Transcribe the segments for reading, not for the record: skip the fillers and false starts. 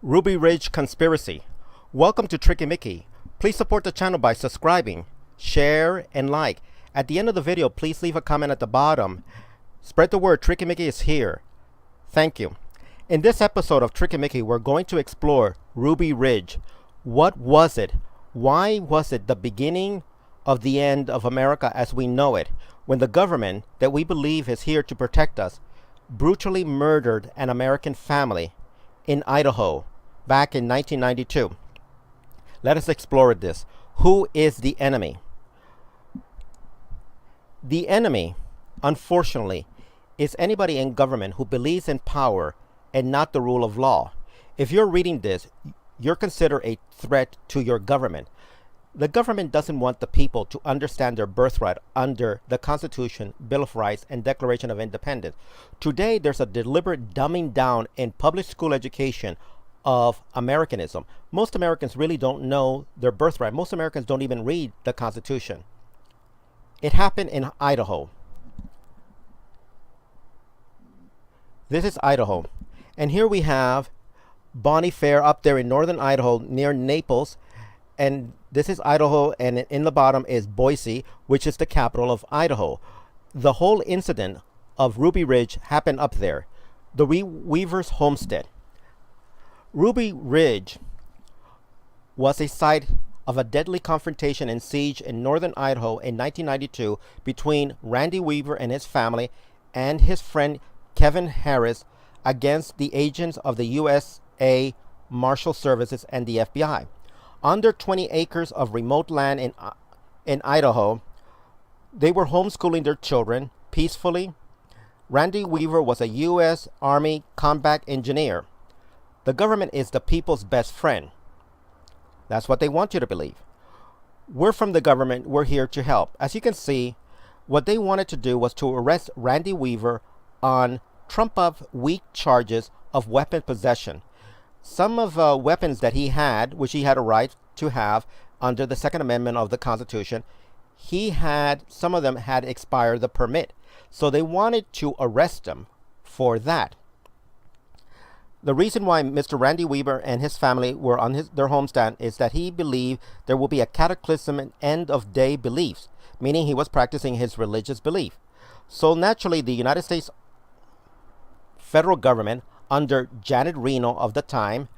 Ruby Ridge Conspiracy. Welcome to Tricky Mickey. Please support the channel by subscribing, share, and like. At the end of the video, please leave a comment at the bottom. Spread the word, Tricky Mickey is here. Thank you. In this episode of Tricky Mickey, we're going to explore Ruby Ridge. What was it? Why was it the beginning of the end of America as we know it, when the government that we believe is here to protect us brutally murdered an American family in Idaho back in 1992? Let us explore this. Who is the enemy? The enemy, unfortunately, is anybody in government who believes in power and not the rule of law. If you're reading this, you're considered a threat to your government. The government doesn't want the people to understand their birthright under the Constitution, Bill of Rights, and Declaration of Independence. Today, there's a deliberate dumbing down in public school education of Americanism. Most Americans really don't know their birthright. Most Americans don't even read the Constitution. It happened in Idaho. This is Idaho. And here we have Bonnie Fair up there in northern Idaho near Naples. And this is Idaho, and in the bottom is Boise, which is the capital of Idaho. The whole incident of Ruby Ridge happened up there. The Weaver's Homestead. Ruby Ridge was a site of a deadly confrontation and siege in northern Idaho in 1992 between Randy Weaver and his family and his friend Kevin Harris against the agents of the U.S.A. Marshal Services and the FBI. Under 20 acres of remote land in Idaho, they were homeschooling their children peacefully. Randy Weaver was a U.S. Army combat engineer. The government is the people's best friend. That's what they want you to believe. We're from the government. We're here to help. As you can see, what they wanted to do was to arrest Randy Weaver on trump-up weak charges of weapon possession. Some of weapons that he had, which he had a right to have under the Second Amendment of the Constitution, some of them had expired the permit. So they wanted to arrest him for that. The reason why Mr. Randy Weaver and his family were on their homestand is that he believed there will be a cataclysm and end of day beliefs, meaning he was practicing his religious belief. So naturally, the United States federal government, under Janet Reno of the time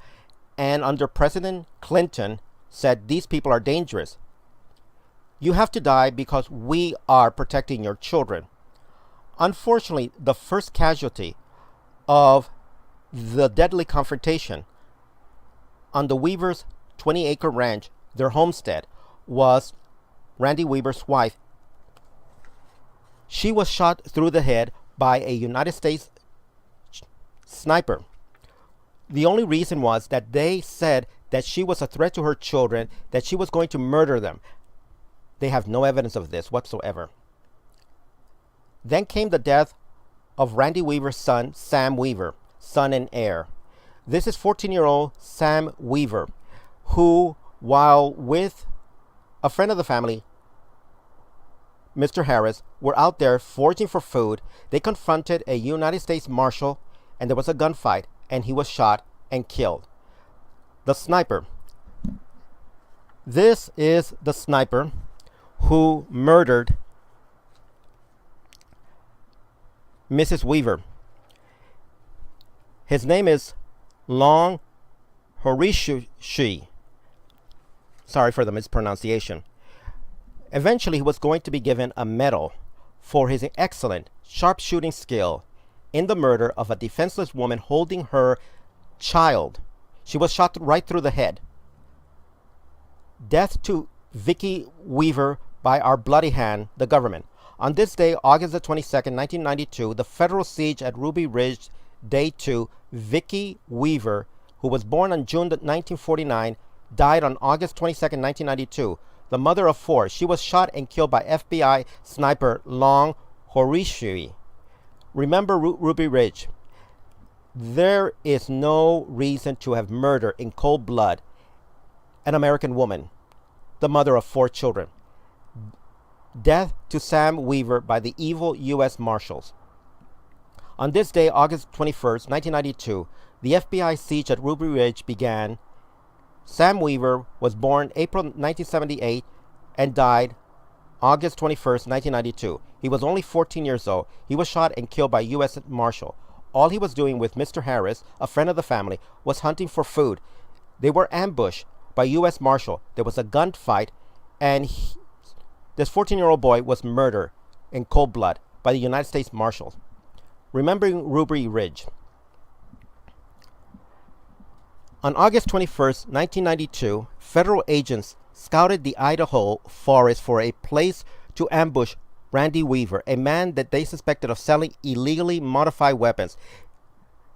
and under President Clinton, said these people are dangerous. You have to die because we are protecting your children. Unfortunately, the first casualty of the deadly confrontation on the Weaver's 20-acre ranch, their homestead, was Randy Weaver's wife. She was shot through the head by a United States sniper. The only reason was that they said that she was a threat to her children, that she was going to murder them. They have no evidence of this whatsoever. Then came the death of Randy Weaver's son, Sam Weaver, son and heir. This is 14-year-old Sam Weaver, who, while with a friend of the family, Mr. Harris, were out there foraging for food. They confronted a United States Marshal, and there was a gunfight, and he was shot and killed. The sniper. This is the sniper who murdered Mrs. Weaver. His name is Long Horishishi. Sorry for the mispronunciation. Eventually, he was going to be given a medal for his excellent sharpshooting skill in the murder of a defenseless woman holding her child. She was shot right through the head. Death to Vicki Weaver by our bloody hand, the government. On this day, August the 22nd, 1992, the federal siege at Ruby Ridge, Day 2, Vicki Weaver, who was born on June 1949, died on August 22nd, 1992. The mother of four. She was shot and killed by FBI sniper Long Horishishi. Remember Ruby Ridge. There is no reason to have murdered in cold blood an American woman, the mother of four children. Death to Sam Weaver by the evil U.S. Marshals. On this day, August 21st, 1992, the FBI siege at Ruby Ridge began. Sam Weaver was born April 1978 and died August 21st, 1992. He was only 14 years old. He was shot and killed by U.S. Marshal. All he was doing with Mr. Harris, a friend of the family, was hunting for food. They were ambushed by U.S. Marshal. There was a gunfight, and this 14-year-old boy was murdered in cold blood by the United States Marshals. Remembering Ruby Ridge. On August 21st, 1992, federal agents scouted the Idaho forest for a place to ambush Randy Weaver, a man that they suspected of selling illegally modified weapons.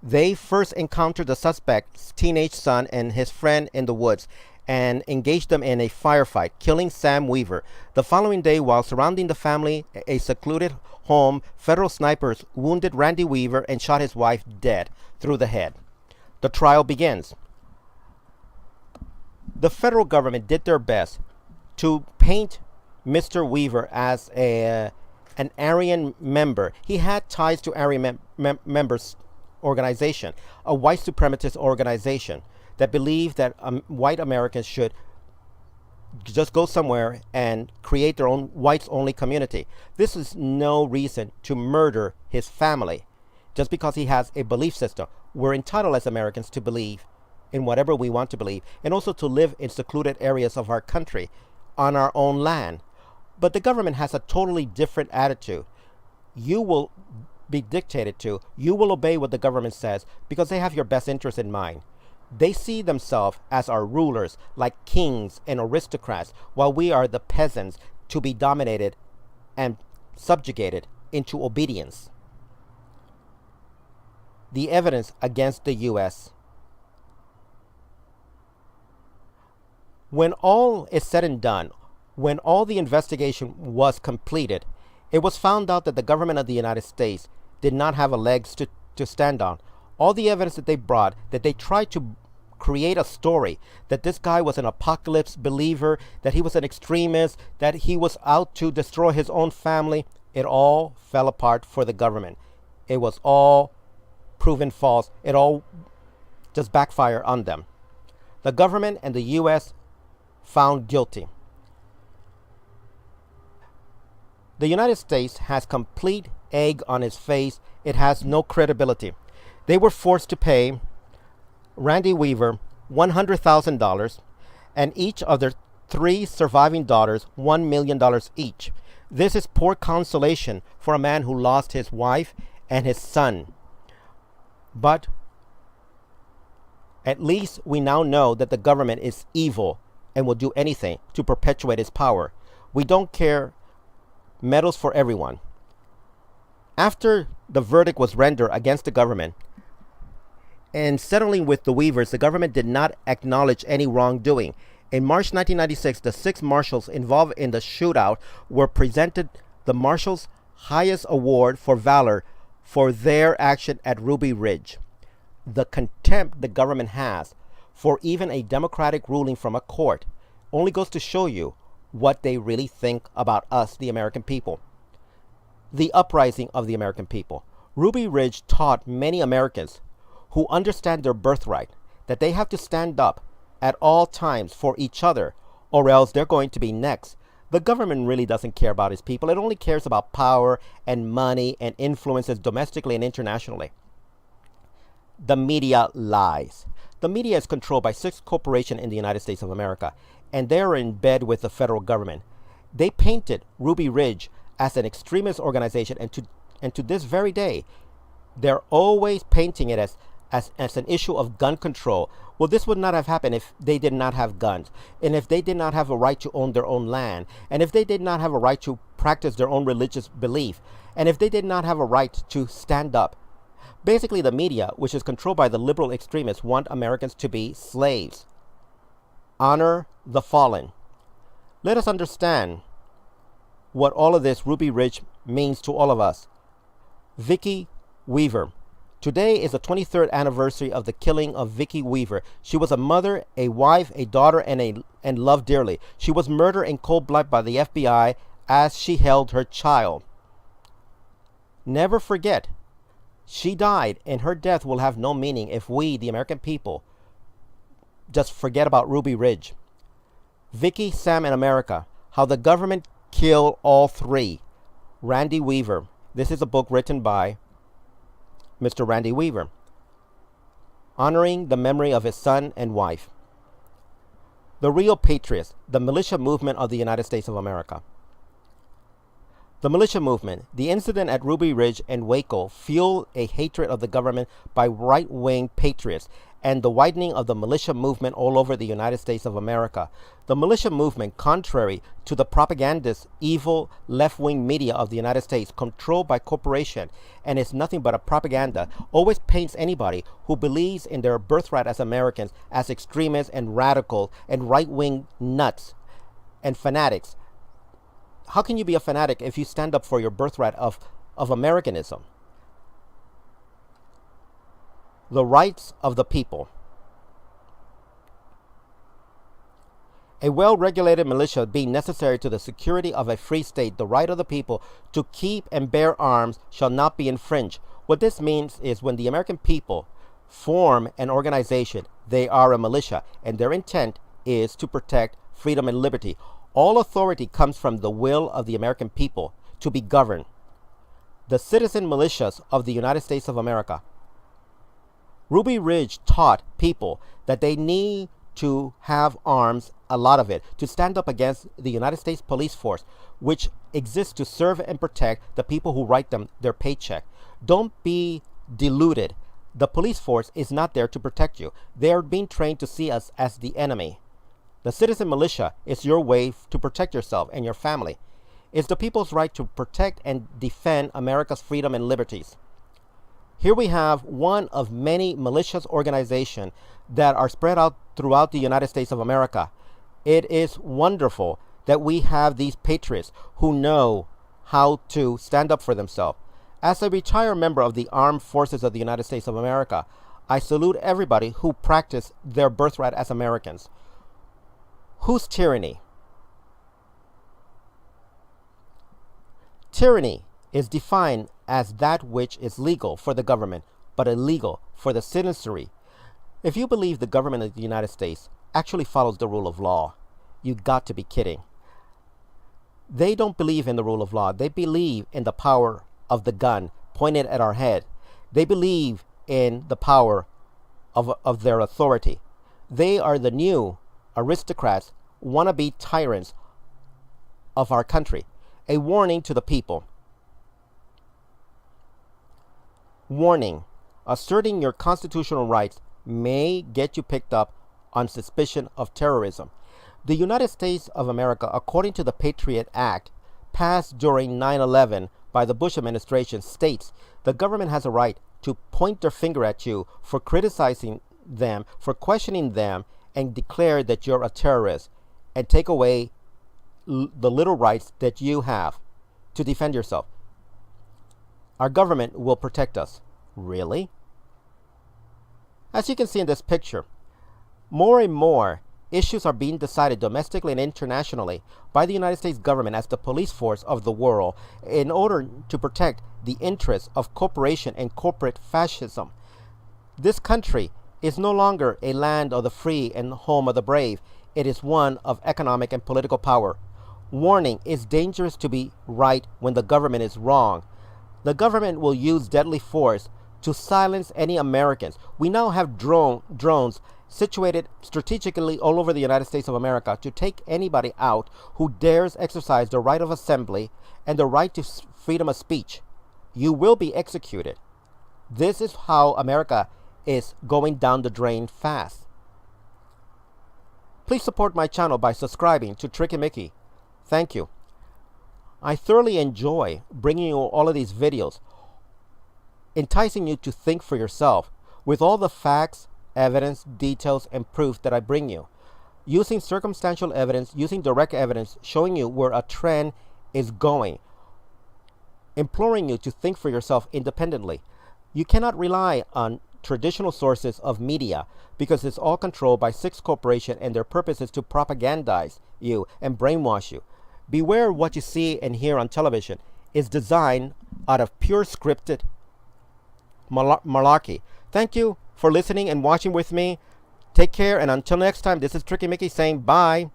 They first encountered the suspect's teenage son and his friend in the woods and engaged them in a firefight, killing Sam Weaver. The following day, while surrounding the family, a secluded home, federal snipers wounded Randy Weaver and shot his wife dead through the head. The trial begins. The federal government did their best to paint Mr. Weaver as an Aryan member. He had ties to Aryan members organization, a white supremacist organization that believed that white Americans should just go somewhere and create their own whites-only community. This is no reason to murder his family just because he has a belief system. We're entitled as Americans to believe in whatever we want to believe, and also to live in secluded areas of our country on our own land. But the government has a totally different attitude. You will be dictated to. You will obey what the government says because they have your best interest in mind. They see themselves as our rulers, like kings and aristocrats, while we are the peasants to be dominated and subjugated into obedience. The evidence against the U.S. When all is said and done, when all the investigation was completed, it was found out that the government of the United States did not have a legs to stand on. All the evidence that they brought, that they tried to create a story, that this guy was an apocalypse believer, that he was an extremist, that he was out to destroy his own family, it all fell apart for the government. It was all proven false. It all just backfired on them. The government and the U.S. found guilty. The United States has complete egg on its face. It has no credibility. They were forced to pay Randy Weaver $100,000 and each of their 3 surviving daughters $1 million each. This is poor consolation for a man who lost his wife and his son. But at least we now know that the government is evil and will do anything to perpetuate its power. We don't care medals for everyone. After the verdict was rendered against the government, and settling with the Weavers, the government did not acknowledge any wrongdoing. In March 1996, the 6 marshals involved in the shootout were presented the Marshal's highest award for valor for their action at Ruby Ridge. The contempt the government has for even a democratic ruling from a court only goes to show you what they really think about us, the American people. The uprising of the American people. Ruby Ridge taught many Americans who understand their birthright that they have to stand up at all times for each other, or else they're going to be next. The government really doesn't care about its people. It only cares about power and money and influences domestically and internationally. The media lies. The media is controlled by 6 corporations in the United States of America, and they're in bed with the federal government. They painted Ruby Ridge as an extremist organization, and to this very day, they're always painting it as an issue of gun control. Well, this would not have happened if they did not have guns, and if they did not have a right to own their own land, and if they did not have a right to practice their own religious belief, and if they did not have a right to stand up. Basically, the media, which is controlled by the liberal extremists, want Americans to be slaves. Honor the fallen. Let us understand what all of this Ruby Ridge means to all of us. Vicki Weaver. Today is the 23rd anniversary of the killing of Vicki Weaver. She was a mother, a wife, a daughter, and loved dearly. She was murdered in cold blood by the FBI as she held her child. Never forget, She died, and her death will have no meaning if we, the American people, just forget about Ruby Ridge. Vicky, Sam, and America, How the Government Killed All Three. Randy Weaver. This is a book written by Mr. Randy Weaver, honoring the memory of his son and wife. The Real Patriots, the militia movement of the United States of America. The militia movement, the incident at Ruby Ridge and Waco, fueled a hatred of the government by right-wing patriots and the widening of the militia movement all over the United States of America. The militia movement, contrary to the propagandist, evil left-wing media of the United States, controlled by corporation and is nothing but a propaganda, always paints anybody who believes in their birthright as Americans as extremists and radical and right-wing nuts and fanatics. How can you be a fanatic if you stand up for your birthright of Americanism? The rights of the people. A well-regulated militia being necessary to the security of a free state, the right of the people to keep and bear arms shall not be infringed. What this means is when the American people form an organization, they are a militia, and their intent is to protect freedom and liberty. All authority comes from the will of the American people to be governed. The citizen militias of the United States of America. Ruby Ridge taught people that they need to have arms, a lot of it, to stand up against the United States police force, which exists to serve and protect the people who write them their paycheck. Don't be deluded. The police force is not there to protect you. They are being trained to see us as the enemy. The citizen militia is your way to protect yourself and your family. It's the people's right to protect and defend America's freedom and liberties. Here we have one of many militias organizations that are spread out throughout the United States of America. It is wonderful that we have these patriots who know how to stand up for themselves. As a retired member of the Armed Forces of the United States of America, I salute everybody who practice their birthright as Americans. Whose tyranny? Tyranny is defined as that which is legal for the government, but illegal for the citizenry. If you believe the government of the United States actually follows the rule of law, you got to be kidding. They don't believe in the rule of law. They believe in the power of the gun pointed at our head. They believe in the power of their authority. They are the new aristocrats, wannabe tyrants of our country. A warning to the people. Warning. Asserting your constitutional rights may get you picked up on suspicion of terrorism. The United States of America, according to the Patriot Act, passed during 9/11 by the Bush administration, states the government has a right to point their finger at you for criticizing them, for questioning them, and declare that you're a terrorist and take away the little rights that you have to defend yourself. Our government will protect us. Really? As you can see in this picture, more and more issues are being decided domestically and internationally by the United States government as the police force of the world in order to protect the interests of corporation and corporate fascism. This country is no longer a land of the free and home of the brave. It is one of economic and political power. Warning, it's dangerous to be right when the government is wrong. The government will use deadly force to silence any Americans. We now have drones situated strategically all over the United States of America to take anybody out who dares exercise the right of assembly and the right to freedom of speech. You will be executed. This is how America is going down the drain fast. Please support my channel by subscribing to Tricky Mickey. Thank you. I thoroughly enjoy bringing you all of these videos, enticing you to think for yourself with all the facts, evidence, details, and proof that I bring you. Using circumstantial evidence, using direct evidence, showing you where a trend is going. Imploring you to think for yourself independently. You cannot rely on traditional sources of media because it's all controlled by six corporations and their purpose is to propagandize you and brainwash you. Beware what you see and hear on television is designed out of pure scripted malarkey. Thank you for listening and watching with me. Take care, and until next time, this is Tricky Mickey saying bye.